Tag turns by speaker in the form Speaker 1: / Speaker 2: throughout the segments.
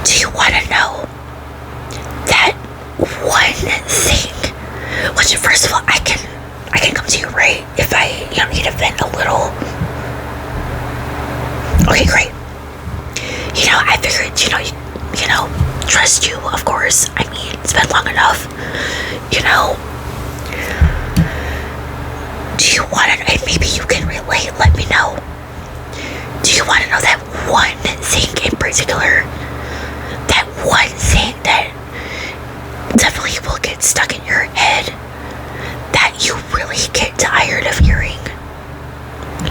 Speaker 1: Do you want to know that one thing? Which, first of all, I can come to you, right? If I need to vent a little. Okay, great. I figured trust you, of course. I mean, it's been long enough. Do you want to? And maybe you can relate. Let me know. Do you want to know that one thing in particular? That one thing that definitely will get stuck in your head, that you really get tired of hearing.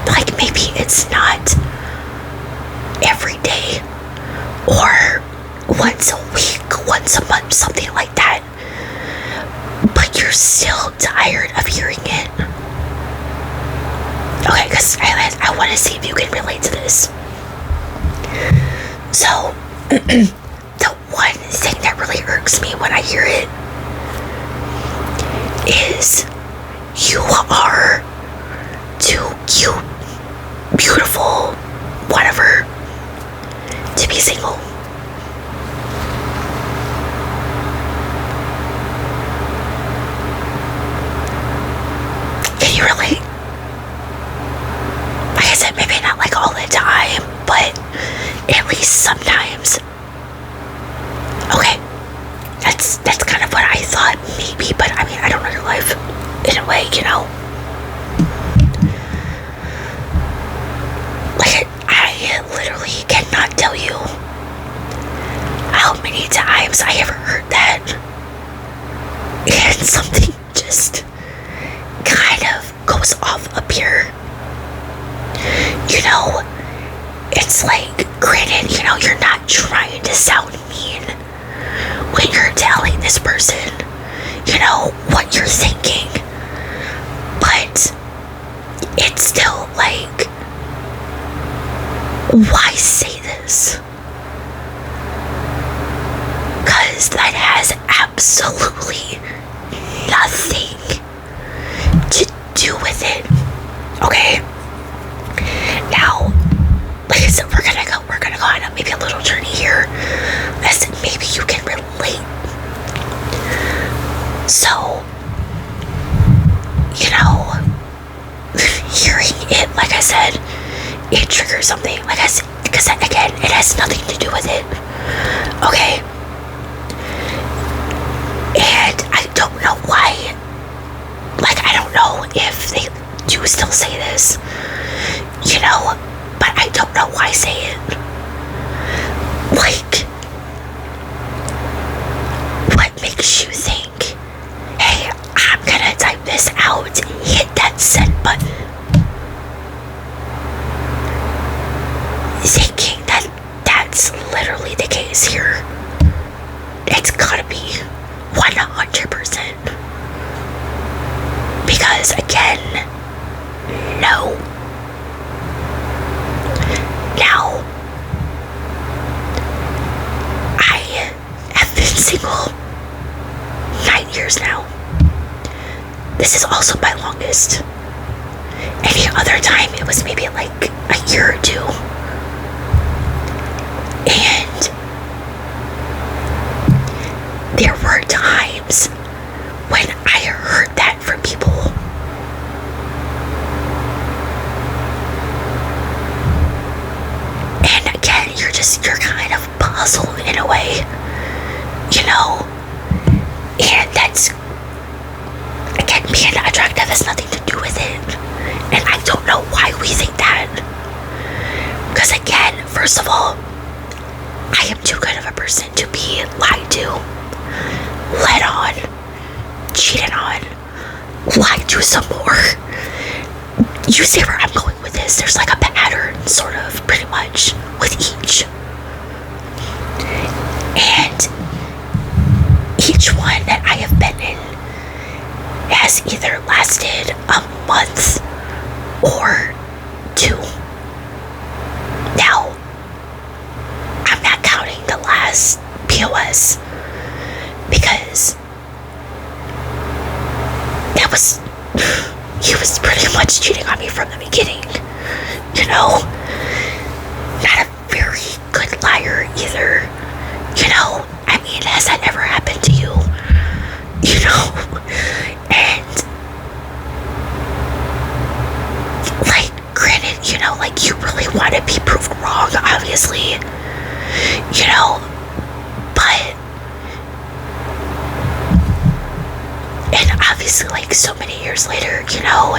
Speaker 1: Like, maybe it's not every day or once a week, once a month, something like that, but you're still tired of hearing it. Okay, because I want to see if you can relate to this. So, the one thing that really irks me when I hear it is you are too cute, beautiful, whatever, to be single. Can you relate? Like I said, maybe not like all the time, but at least sometimes. Okay, that's kind of what I thought, maybe, but I mean, I don't know your life in a way, Like, I literally cannot tell you how many times I have heard that, and something just kind of goes off up here. It's like, granted, you're not trying to sound mean when you're telling this person, what you're thinking, but it's still like, why say this? Because that has absolutely nothing to do with it. Okay? Now, like I said, we're gonna go on maybe a little journey here, as maybe you can relate. So, hearing it, like I said, it triggers something. Like I said, because again, it has nothing to do with it. Okay? And I don't know why. Like, I don't know if they do still say this, but I don't know why say it. Like, what makes you think, hey, I'm gonna type this out, hit that send button, thinking that that's literally the case here? It's gotta be 100%. Because again, no. Now, I have been single 9 years now. This is also my longest. Any other time it was maybe like a year or two. And there were times when I heard that from people. And again, you're kind of puzzled in a way, and that's, again, being attractive has nothing to do with it. And I don't know why we think that. Because again, first of all, I am too good of a person to be lied to, led on, cheated on, lied to some more. You see where I'm going with this. There's like a pattern, sort of, pretty much, with each. And each one that I have been in has either lasted a month or two. Now, I'm not counting the last POS, because that was, he was pretty much cheating on me from the beginning, Not a very good liar either, obviously, you know, but, and obviously, like, so many years later, you know,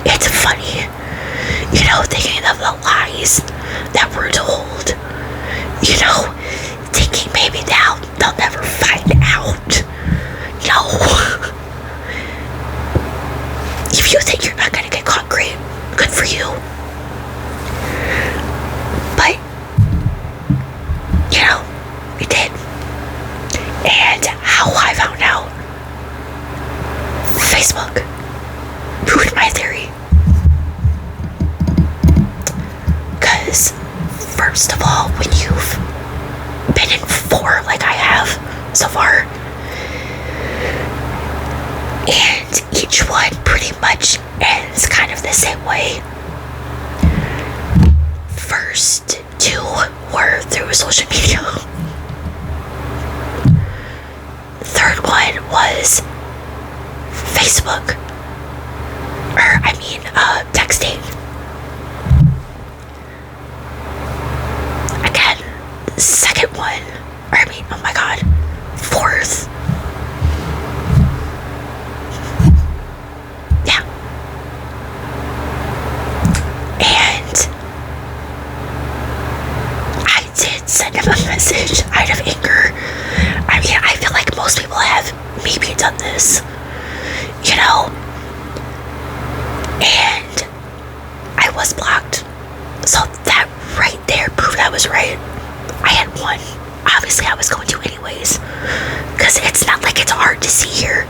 Speaker 1: it's funny, you know, thinking of the lies that were told, you know, thinking maybe now they'll never find out. No. If you think you're not gonna get caught, great, good for you. But, you know, we did. And how I found out, Facebook proved my theory. Because, first of all, when you've been in 4 like I have so far, and each one pretty much ends kind of the same way. First 2 were through social media. Third one was Facebook. Texting. Again, second one, oh my god, fourth. Yeah. And I did send him a message out of anger. I feel like most people have maybe done this, you know, and I was blocked. So that right there proved I was right. I had one. Obviously, I was going to anyways, because it's not like it's hard to see here,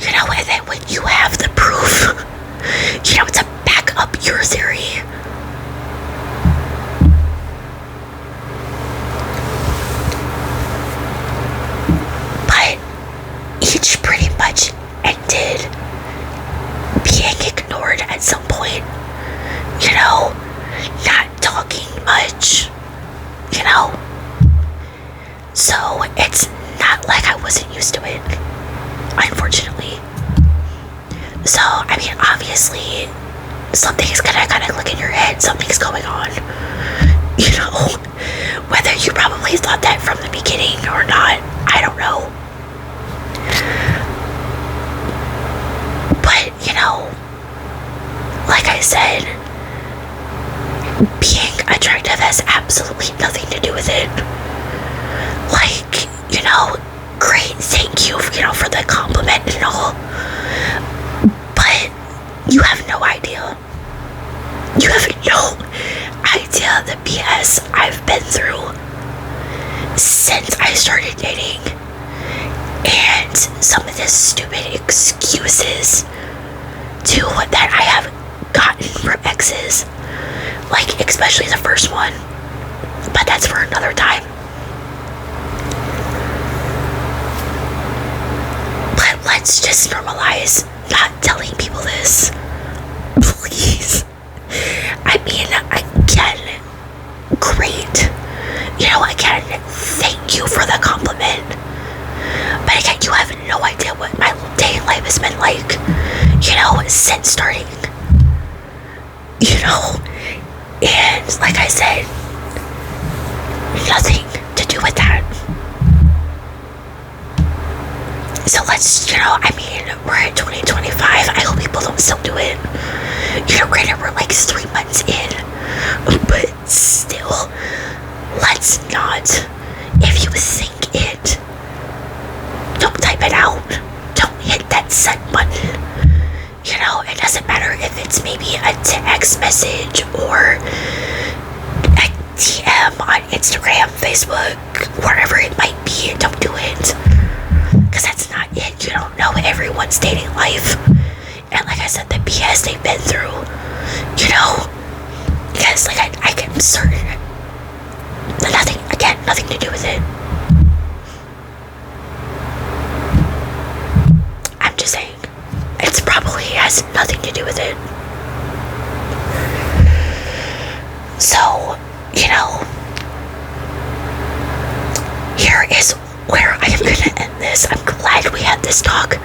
Speaker 1: you know. And then when you have the proof, you know, to back up your theory, but each pretty much ended being ignored at some point, you know, not talking much, you know. So it's not like I wasn't used to it, unfortunately. So, obviously, something is gonna kind of look in your head, something's going on, you know. Whether you probably thought that from the beginning or not, I don't know. But, you know, like I said, being attractive has absolutely nothing to do with it. Like, you know, great, thank you, you know, for the compliment and all, but you have no idea. You have no idea the BS I've been through since I started dating, and some of the stupid excuses too that I have gotten from exes, like especially the first one, but that's for another time. But let's just normalize not telling people this, please. Again, great, you know, again, thank you for the compliment, but again, you have no idea what my day in life has been like, you know, since starting, you know. And like I said, nothing to do with that. So let's, you know, we're at 2025. I hope people don't still do it. You know, granted, we're like 3 months in, but still, let's not. If you think it, don't type it out. Don't hit that send button. You know, it doesn't matter if it's maybe a text message or a DM on Instagram, Facebook, wherever it might be. Don't do it, because that's not it. You don't know everyone's dating life, and like I said, the BS they've been through, you know, because like I'm certain that nothing to do with it. I'm just saying, it's probably has nothing to do with it. So, you know, here is where I am going to end this. I'm glad we had this talk.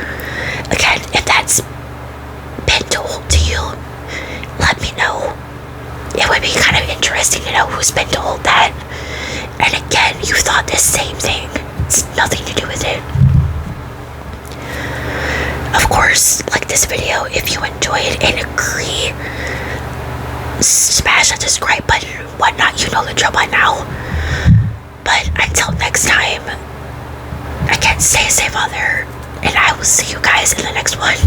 Speaker 1: Again, if that's been told to you, let me know. It would be kind of interesting interesting to know who's been told that. And again, you thought the same thing. It's nothing to do with it. Of course, like this video if you enjoyed and agree. Smash that subscribe button and whatnot. You know the drill by now. But until next time, again, stay safe out there. And I will see you guys in the next one.